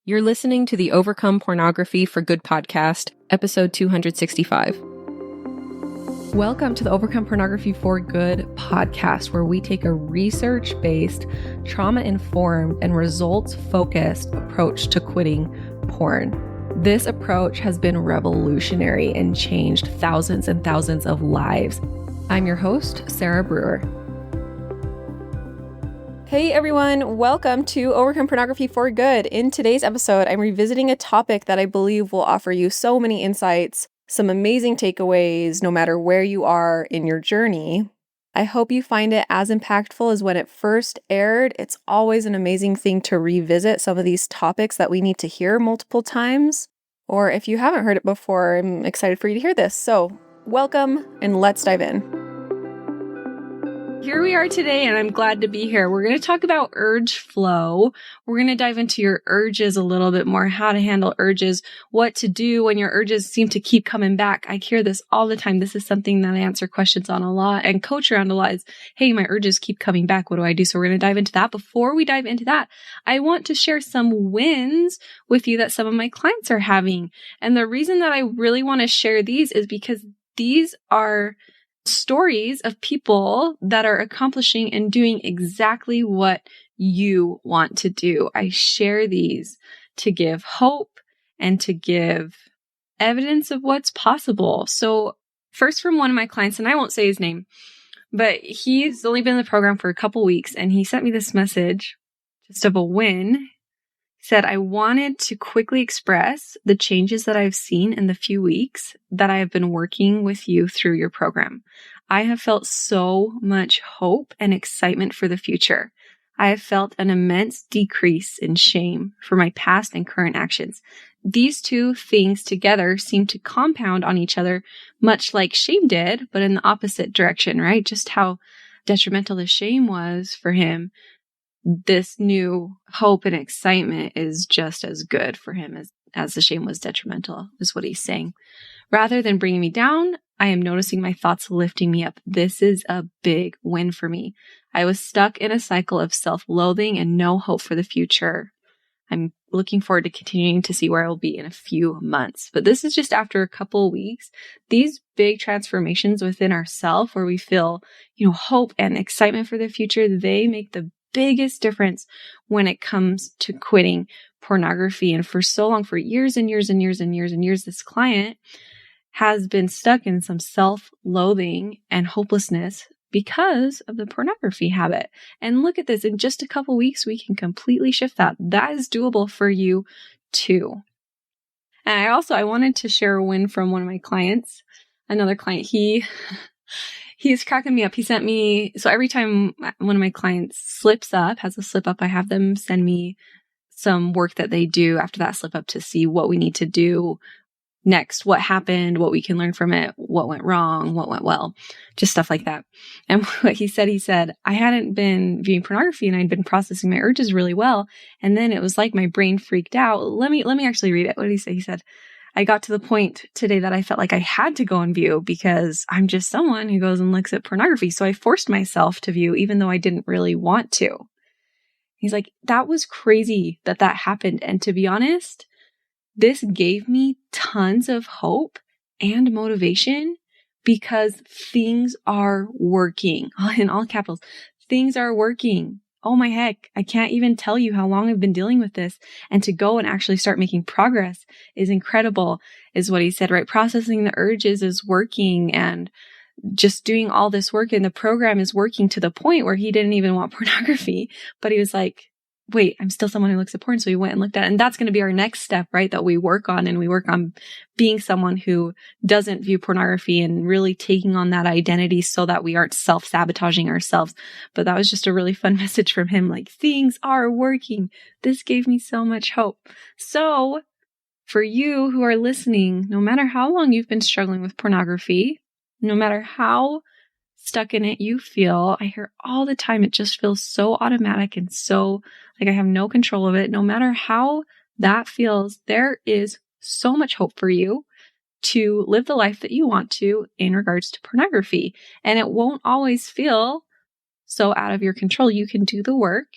You're listening to the Overcome Pornography for Good podcast, episode 265. Welcome to the Overcome Pornography for Good podcast, where we take a research-based, trauma-informed, and results-focused approach to quitting porn. This approach has been revolutionary and changed thousands and thousands of lives. I'm your host, Sarah Brewer. Hey everyone, welcome to Overcome Pornography for Good. In today's episode, I'm revisiting a topic that I believe will offer you so many insights, some amazing takeaways, no matter where you are in your journey. I hope you find it as impactful as when it first aired. It's always an amazing thing to revisit some of these topics that we need to hear multiple times. Or if you haven't heard it before, I'm excited for you to hear this. So welcome and let's dive in. Here we are today, and I'm glad to be here. We're going to talk about urge flow. We're going to dive into your urges a little bit more, how to handle urges, what to do when your urges seem to keep coming back. I hear this all the time. This is something that I answer questions on a lot and coach around a lot is, hey, my urges keep coming back. What do I do? So we're going to dive into that. Before we dive into that, I want to share some wins with you that some of my clients are having. And the reason that I really want to share these is because these are stories of people that are accomplishing and doing exactly what you want to do. I share these to give hope and to give evidence of what's possible. So first from one of my clients, and I won't say his name, but he's only been in the program for a couple weeks, and he sent me this message just of a win. He said, I wanted to quickly express the changes that I've seen in the few weeks that I have been working with you through your program. I have felt so much hope and excitement for the future. I have felt an immense decrease in shame for my past and current actions. These two things together seem to compound on each other, much like shame did, but in the opposite direction, right? Just how detrimental the shame was for him. This new hope and excitement is just as good for him as the shame was detrimental, is what he's saying. Rather than bringing me down, I am noticing my thoughts lifting me up. This is a big win for me. I was stuck in a cycle of self-loathing and no hope for the future. I'm looking forward to continuing to see where I will be in a few months. But this is just after a couple of weeks. These big transformations within ourselves where we feel, hope and excitement for the future, they make the biggest difference when it comes to quitting pornography. And for so long, for years and years and years and years and years, this client has been stuck in some self-loathing and hopelessness because of the pornography habit. And look at this, in just a couple weeks, we can completely shift that. That is doable for you too. And I wanted to share a win from one of my clients, another client. He's cracking me up. He sent me, so every time one of my clients has a slip up, I have them send me some work that they do after that slip up to see what we need to do next, what happened, what we can learn from it, what went wrong, what went well, just stuff like that. And what he said, I hadn't been viewing pornography and I'd been processing my urges really well. And then it was like my brain freaked out. Let me actually read it. What did he say? He said, I got to the point today that I felt like I had to go and view because I'm just someone who goes and looks at pornography. So I forced myself to view even though I didn't really want to. He's like, that was crazy that happened. And to be honest, this gave me tons of hope and motivation because things are working. In all capitals, things are working. Oh my heck, I can't even tell you how long I've been dealing with this. And to go and actually start making progress is incredible, is what he said, right? Processing the urges is working, and just doing all this work in the program is working to the point where he didn't even want pornography. But he was like, wait, I'm still someone who looks at porn. So we went and looked at it. And that's going to be our next step, right? That we work on, and we work on being someone who doesn't view pornography and really taking on that identity so that we aren't self-sabotaging ourselves. But that was just a really fun message from him. Like, things are working. This gave me so much hope. So for you who are listening, no matter how long you've been struggling with pornography, no matter how stuck in it you feel, I hear all the time, it just feels so automatic and so like I have no control of it. No matter how that feels, there is so much hope for you to live the life that you want to in regards to pornography. And it won't always feel so out of your control. You can do the work.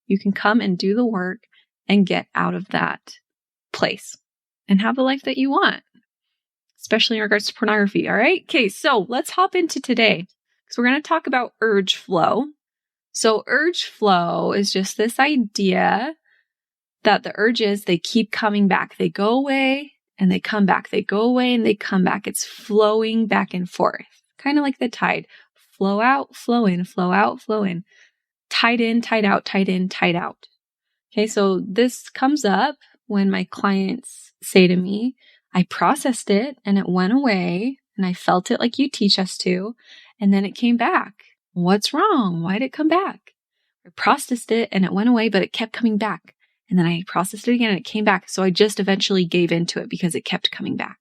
You can come and do the work and get out of that place and have the life that you want, especially in regards to pornography. All right. Okay. So let's hop into today because we're going to talk about urge flow. So urge flow is just this idea that the urges, they keep coming back. They go away and they come back. They go away and they come back. It's flowing back and forth, kind of like the tide. Flow out, flow in, flow out, flow in. Tide in, tide out, tide in, tide out. Okay, so this comes up when my clients say to me, I processed it and it went away and I felt it like you teach us to, and then it came back. What's wrong? Why did it come back? I processed it and it went away, but it kept coming back. And then I processed it again and it came back. So I just eventually gave into it because it kept coming back.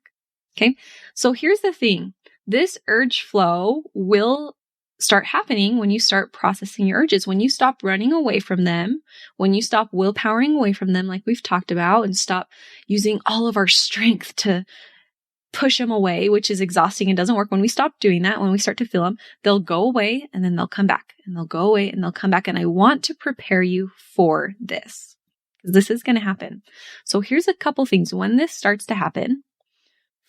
Okay. So here's the thing. This urge flow will start happening when you start processing your urges, when you stop running away from them, when you stop willpowering away from them, like we've talked about, and stop using all of our strength to push them away, which is exhausting and doesn't work. When we stop doing that, when we start to feel them, they'll go away and then they'll come back and they'll go away and they'll come back. And I want to prepare you for this. This is going to happen. So here's a couple things. When this starts to happen,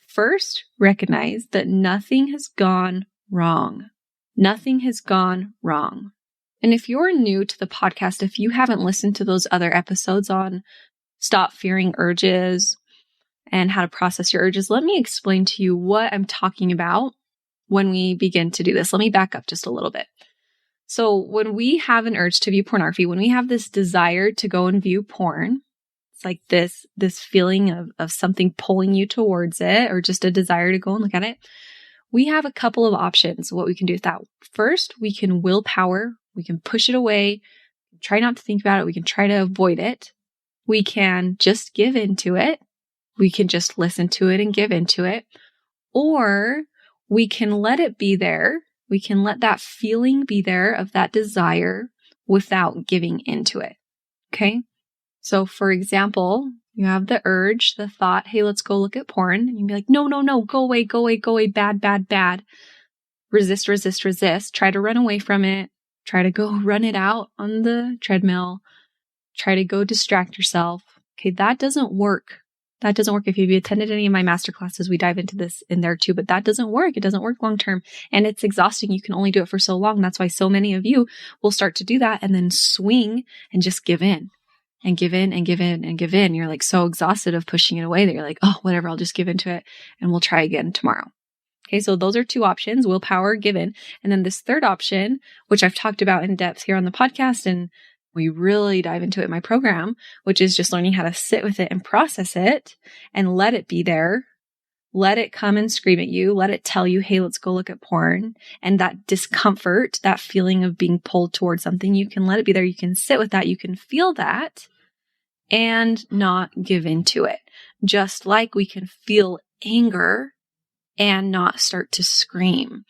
first, recognize that nothing has gone wrong. Nothing has gone wrong. And if you're new to the podcast, if you haven't listened to those other episodes on stop fearing urges and how to process your urges, let me explain to you what I'm talking about when we begin to do this. Let me back up just a little bit. So when we have an urge to view pornography, when we have this desire to go and view porn, it's like this feeling of something pulling you towards it, or just a desire to go and look at it. We have a couple of options what we can do with that. First, we can willpower. We can push it away, try not to think about it. We can try to avoid it. We can just give into it. We can just listen to it and give into it. Or we can let it be there. We can let that feeling be there of that desire without giving into it. Okay. So for example, you have the urge, the thought, hey, let's go look at porn. And you'd be like, no, go away, go away, go away, bad, bad, bad. Resist, resist, resist. Try to run away from it. Try to go run it out on the treadmill. Try to go distract yourself. Okay, that doesn't work. That doesn't work. If you've attended any of my masterclasses, we dive into this in there too, but that doesn't work. It doesn't work long term and it's exhausting. You can only do it for so long. That's why so many of you will start to do that and then swing and just give in and give in and give in and give in. You're like so exhausted of pushing it away that you're like, oh, whatever, I'll just give into it and we'll try again tomorrow. Okay, so those are two options, willpower, give in. And then this third option, which I've talked about in depth here on the podcast, and we really dive into it in my program, which is just learning how to sit with it and process it and let it be there. Let it come and scream at you. Let it tell you, hey, let's go look at porn. And that discomfort, that feeling of being pulled towards something, you can let it be there. You can sit with that. You can feel that and not give into it. Just like we can feel anger and not start to scream.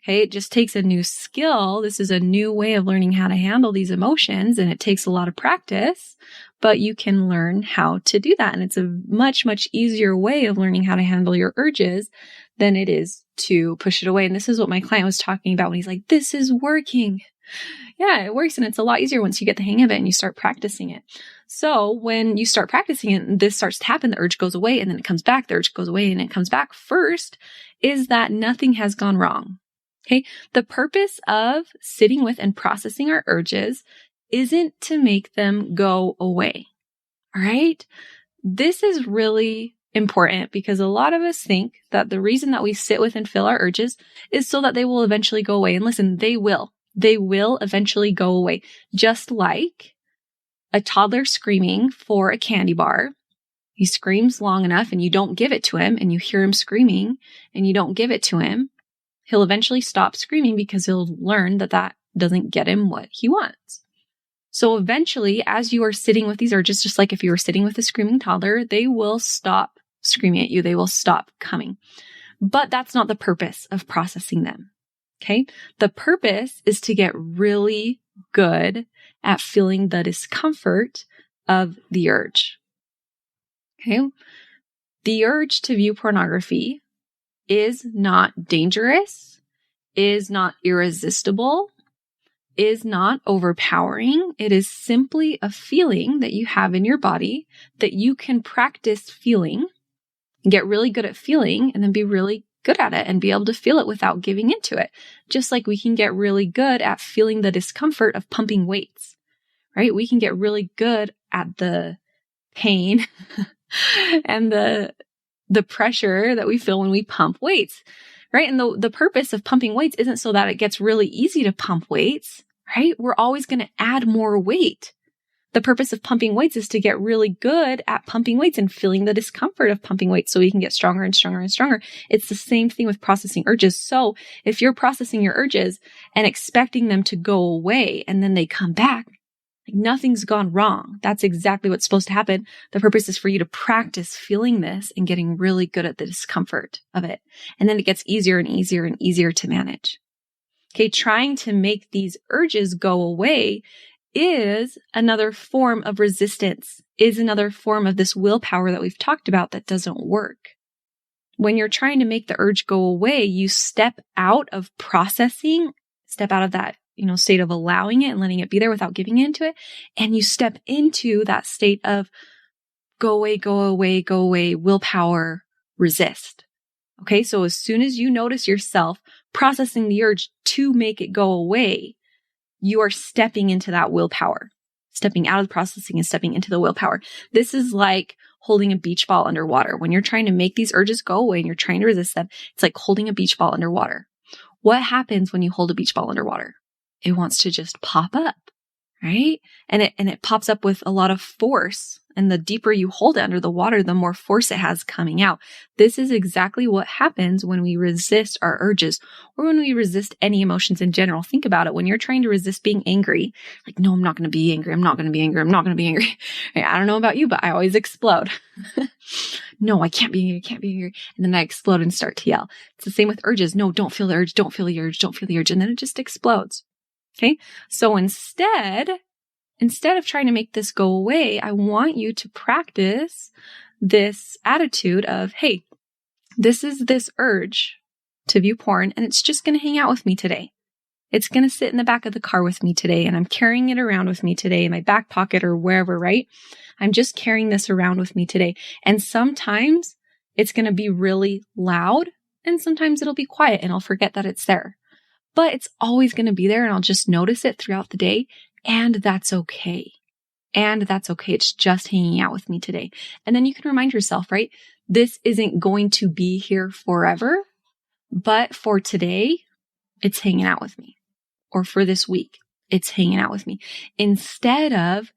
Okay, it just takes a new skill. This is a new way of learning how to handle these emotions, and it takes a lot of practice, but you can learn how to do that. And it's a much, much easier way of learning how to handle your urges than it is to push it away. And this is what my client was talking about when he's like, this is working. Yeah, it works. And it's a lot easier once you get the hang of it and you start practicing it. So when you start practicing it and this starts to happen, the urge goes away and then it comes back. The urge goes away and it comes back. First is that nothing has gone wrong. Okay. The purpose of sitting with and processing our urges isn't to make them go away. All right. This is really important because a lot of us think that the reason that we sit with and feel our urges is so that they will eventually go away. And listen, they will. They will eventually go away. Just like a toddler screaming for a candy bar. He screams long enough and you don't give it to him and you hear him screaming and you don't give it to him. He'll eventually stop screaming because he'll learn that that doesn't get him what he wants. So eventually, as you are sitting with these urges, just like if you were sitting with a screaming toddler, they will stop screaming at you. They will stop coming. But that's not the purpose of processing them. Okay. The purpose is to get really good at feeling the discomfort of the urge. Okay. The urge to view pornography is not dangerous, is not irresistible, is not overpowering. It is simply a feeling that you have in your body that you can practice feeling, get really good at feeling, and then be really good at it and be able to feel it without giving into it. Just like we can get really good at feeling the discomfort of pumping weights, right? We can get really good at the pain and the pressure that we feel when we pump weights, right? And the purpose of pumping weights isn't so that it gets really easy to pump weights, right? We're always going to add more weight. The purpose of pumping weights is to get really good at pumping weights and feeling the discomfort of pumping weights so we can get stronger and stronger and stronger. It's the same thing with processing urges. So if you're processing your urges and expecting them to go away and then they come back, like nothing's gone wrong. That's exactly what's supposed to happen. The purpose is for you to practice feeling this and getting really good at the discomfort of it. And then it gets easier and easier and easier to manage. Okay, trying to make these urges go away is another form of resistance, is another form of this willpower that we've talked about that doesn't work. When you're trying to make the urge go away, you step out of processing, step out of that, state of allowing it and letting it be there without giving into it. And you step into that state of go away, go away, go away, willpower, resist. Okay. So as soon as you notice yourself processing the urge to make it go away, you are stepping into that willpower, stepping out of the processing and stepping into the willpower. This is like holding a beach ball underwater. When you're trying to make these urges go away and you're trying to resist them, it's like holding a beach ball underwater. What happens when you hold a beach ball underwater? It wants to just pop up, right? And it pops up with a lot of force. And the deeper you hold it under the water, the more force it has coming out. This is exactly what happens when we resist our urges or when we resist any emotions in general. Think about it. When you're trying to resist being angry, like, no, I'm not going to be angry. I'm not going to be angry. I'm not going to be angry. I don't know about you, but I always explode. No, I can't be angry. I can't be angry. And then I explode and start to yell. It's the same with urges. No, don't feel the urge. Don't feel the urge. Don't feel the urge. And then it just explodes. Okay. So instead of trying to make this go away, I want you to practice this attitude of, hey, this is this urge to view porn, and it's just going to hang out with me today. It's going to sit in the back of the car with me today, and I'm carrying it around with me today in my back pocket or wherever, right? I'm just carrying this around with me today. And sometimes it's going to be really loud, and sometimes it'll be quiet, and I'll forget that it's there. But it's always going to be there, and I'll just notice it throughout the day. And that's okay. And that's okay. It's just hanging out with me today. And then you can remind yourself, right? This isn't going to be here forever, but for today, it's hanging out with me. Or for this week, it's hanging out with me. Instead of,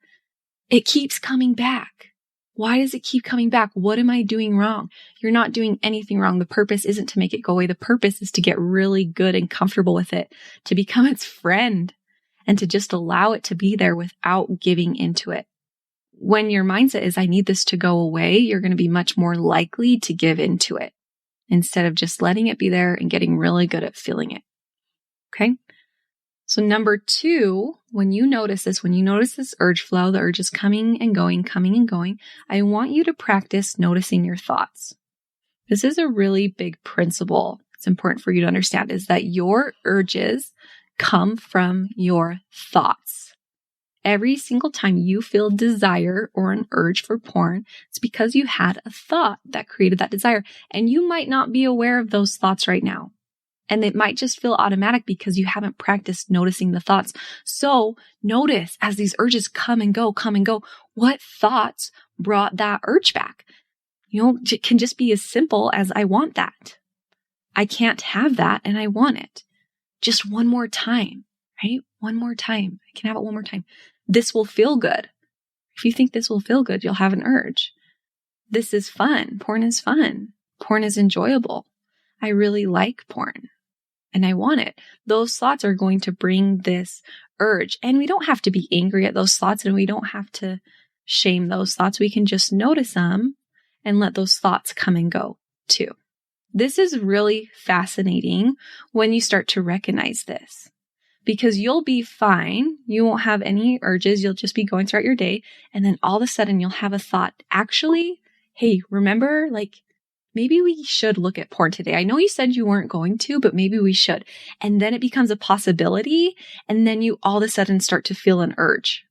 it keeps coming back. Why does it keep coming back? What am I doing wrong? You're not doing anything wrong. The purpose isn't to make it go away. The purpose is to get really good and comfortable with it, to become its friend, and to just allow it to be there without giving into it. When your mindset is, I need this to go away, you're going to be much more likely to give into it instead of just letting it be there and getting really good at feeling it. Okay. So number 2, when you notice this urge flow, the urge is coming and going, I want you to practice noticing your thoughts. This is a really big principle. It's important for you to understand is that your urges come from your thoughts. Every single time you feel desire or an urge for porn, it's because you had a thought that created that desire. And you might not be aware of those thoughts right now. And it might just feel automatic because you haven't practiced noticing the thoughts. So notice as these urges come and go, what thoughts brought that urge back? It can just be as simple as I want that. I can't have that and I want it. Just one more time, right? One more time. I can have it one more time. This will feel good. If you think this will feel good, you'll have an urge. This is fun. Porn is fun. Porn is enjoyable. I really like porn and I want it. Those thoughts are going to bring this urge. And we don't have to be angry at those thoughts and we don't have to shame those thoughts. We can just notice them and let those thoughts come and go too. This is really fascinating when you start to recognize this because you'll be fine. You won't have any urges. You'll just be going throughout your day. And then all of a sudden you'll have a thought, actually, hey, remember maybe we should look at porn today. I know you said you weren't going to, but maybe we should. And then it becomes a possibility. And then you all of a sudden start to feel an urge.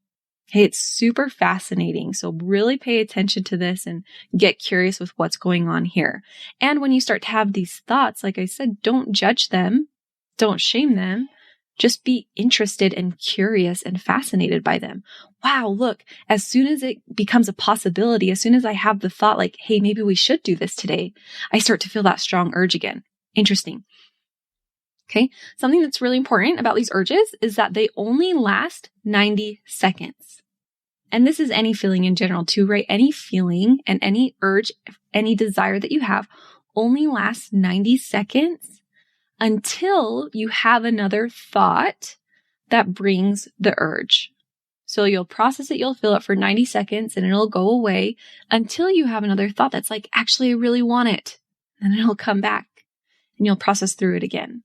Okay, it's super fascinating. So really pay attention to this and get curious with what's going on here. And when you start to have these thoughts, like I said, don't judge them. Don't shame them. Just be interested and curious and fascinated by them. Wow, look, as soon as it becomes a possibility, as soon as I have the thought like, hey, maybe we should do this today, I start to feel that strong urge again. Interesting. Okay, something that's really important about these urges is that they only last 90 seconds. And this is any feeling in general too, right? Any feeling and any urge, any desire that you have only lasts 90 seconds until you have another thought that brings the urge. So you'll process it, you'll feel it for 90 seconds and it'll go away until you have another thought that's like, actually, I really want it. And it'll come back and you'll process through it again.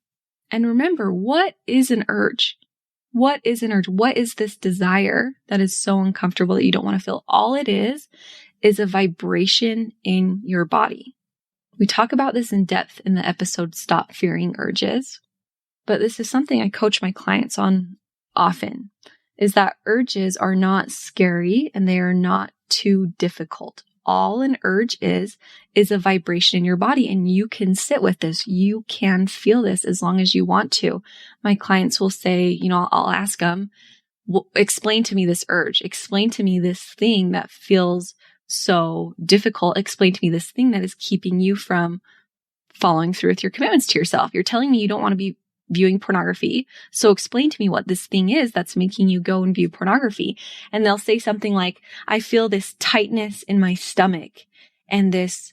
And remember, what is an urge? What is an urge? What is this desire that is so uncomfortable that you don't want to feel? All it is a vibration in your body. We talk about this in depth in the episode, Stop Fearing Urges. But this is something I coach my clients on often, is that urges are not scary and they are not too difficult. All an urge is a vibration in your body, and you can sit with this. You can feel this as long as you want to. My clients will say, I'll ask them, well, explain to me this urge. Explain to me this thing that feels so difficult. Explain to me this thing that is keeping you from following through with your commitments to yourself. You're telling me you don't want to be viewing pornography. So explain to me what this thing is that's making you go and view pornography. And they'll say something like, I feel this tightness in my stomach and this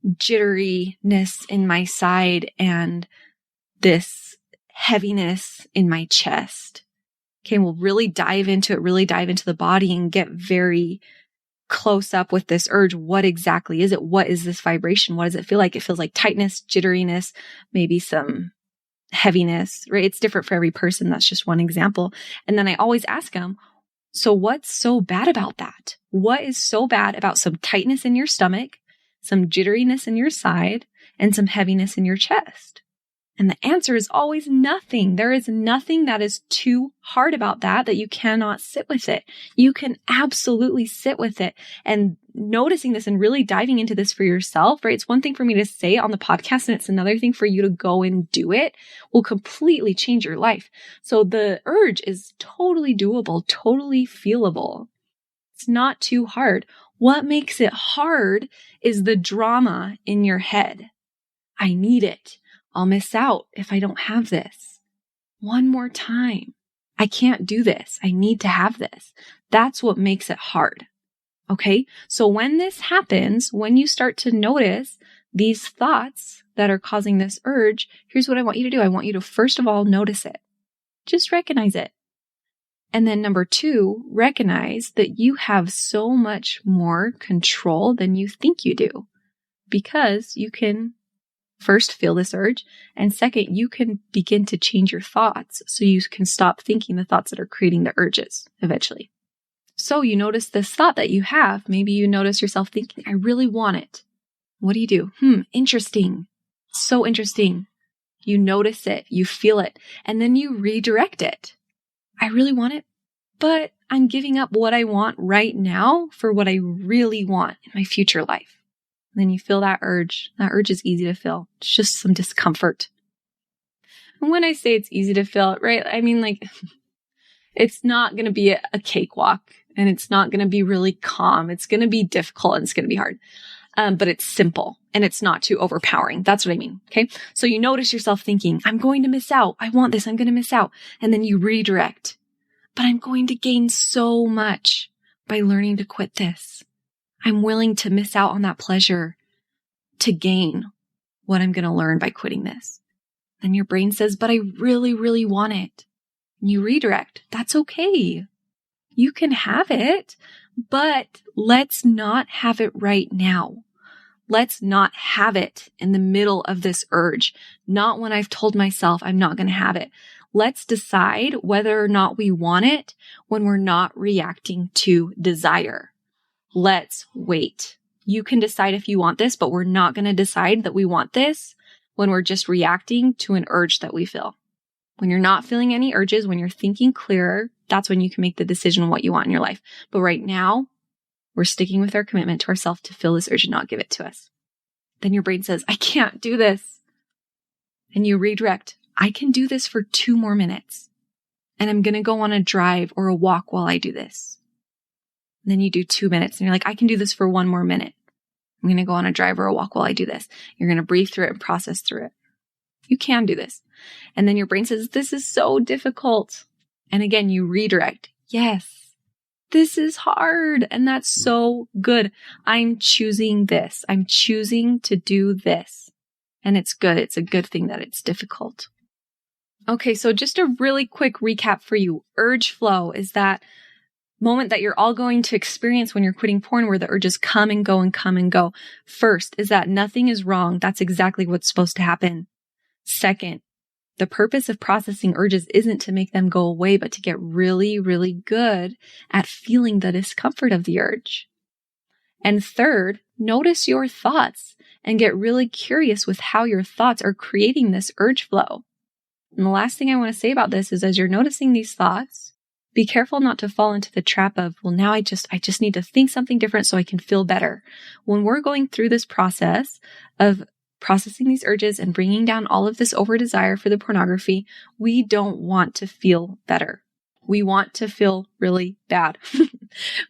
jitteriness in my side and this heaviness in my chest. Okay, we'll really dive into it, really dive into the body and get very close up with this urge. What exactly is it? What is this vibration? What does it feel like? It feels like tightness, jitteriness, maybe some heaviness, right? It's different for every person. That's just one example. And then I always ask them, so what's so bad about that? What is so bad about some tightness in your stomach, some jitteriness in your side, and some heaviness in your chest? And the answer is always nothing. There is nothing that is too hard about that you cannot sit with it. You can absolutely sit with it. And noticing this and really diving into this for yourself, right? It's one thing for me to say it on the podcast, and it's another thing for you to go and do it will completely change your life. So the urge is totally doable, totally feelable. It's not too hard. What makes it hard is the drama in your head. I need it. I'll miss out if I don't have this. One more time. I can't do this. I need to have this. That's what makes it hard. Okay? So when this happens, when you start to notice these thoughts that are causing this urge, here's what I want you to do. I want you to first of all notice it. Just recognize it. And then number 2, recognize that you have so much more control than you think you do, because you can first feel this urge. And second, you can begin to change your thoughts so you can stop thinking the thoughts that are creating the urges eventually. So you notice this thought that you have. Maybe you notice yourself thinking, I really want it. What do? Interesting. So interesting. You notice it, you feel it, and then you redirect it. I really want it, but I'm giving up what I want right now for what I really want in my future life. And then you feel that urge. That urge is easy to feel. It's just some discomfort. And when I say it's easy to feel, right, I mean, like, it's not going to be a cakewalk, and it's not going to be really calm. It's going to be difficult and it's going to be hard. But it's simple and it's not too overpowering. That's what I mean. Okay. So you notice yourself thinking, I'm going to miss out. I want this. I'm going to miss out. And then you redirect, but I'm going to gain so much by learning to quit this. I'm willing to miss out on that pleasure to gain what I'm going to learn by quitting this. Then your brain says, but I really, really want it. And you redirect. That's okay. You can have it, but let's not have it right now. Let's not have it in the middle of this urge. Not when I've told myself I'm not going to have it. Let's decide whether or not we want it when we're not reacting to desire. Let's wait. You can decide if you want this, but we're not going to decide that we want this when we're just reacting to an urge that we feel. When you're not feeling any urges, when you're thinking clearer, that's when you can make the decision on what you want in your life. But right now, we're sticking with our commitment to ourselves to feel this urge and not give it to us. Then your brain says, I can't do this. And you redirect, I can do this for 2 more minutes. And I'm going to go on a drive or a walk while I do this. And then you do 2 minutes and you're like, I can do this for 1 more minute. I'm going to go on a drive or a walk while I do this. You're going to breathe through it and process through it. You can do this. And then your brain says, this is so difficult. And again, you redirect. Yes, this is hard. And that's so good. I'm choosing this. I'm choosing to do this. And it's good. It's a good thing that it's difficult. Okay, so just a really quick recap for you. Urge flow is that moment that you're all going to experience when you're quitting porn, where the urges come and go and come and go. First is that nothing is wrong. That's exactly what's supposed to happen. Second, the purpose of processing urges isn't to make them go away, but to get really, really good at feeling the discomfort of the urge. And third, notice your thoughts and get really curious with how your thoughts are creating this urge flow. And the last thing I want to say about this is, as you're noticing these thoughts, be careful not to fall into the trap of, well, now I just need to think something different so I can feel better. When we're going through this process of processing these urges and bringing down all of this over desire for the pornography, we don't want to feel better. We want to feel really bad.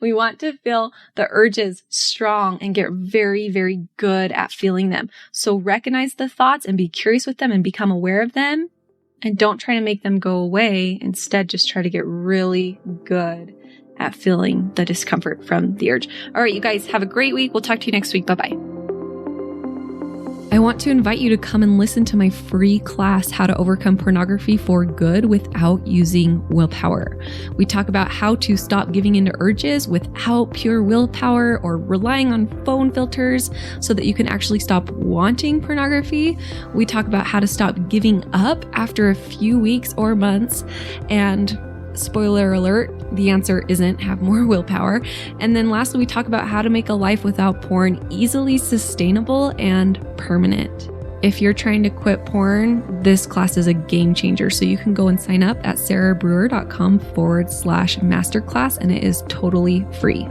We want to feel the urges strong and get very, very good at feeling them. So recognize the thoughts and be curious with them and become aware of them. And don't try to make them go away. Instead, just try to get really good at feeling the discomfort from the urge. All right, you guys, have a great week. We'll talk to you next week. Bye-bye. I want to invite you to come and listen to my free class, How to Overcome Pornography for Good Without Using Willpower. We talk about how to stop giving into urges without pure willpower or relying on phone filters so that you can actually stop wanting pornography. We talk about how to stop giving up after a few weeks or months. And spoiler alert, the answer isn't have more willpower. And then lastly, we talk about how to make a life without porn easily sustainable and permanent. If you're trying to quit porn, this class is a game changer. So you can go and sign up at sarahbrewer.com/masterclass, and it is totally free.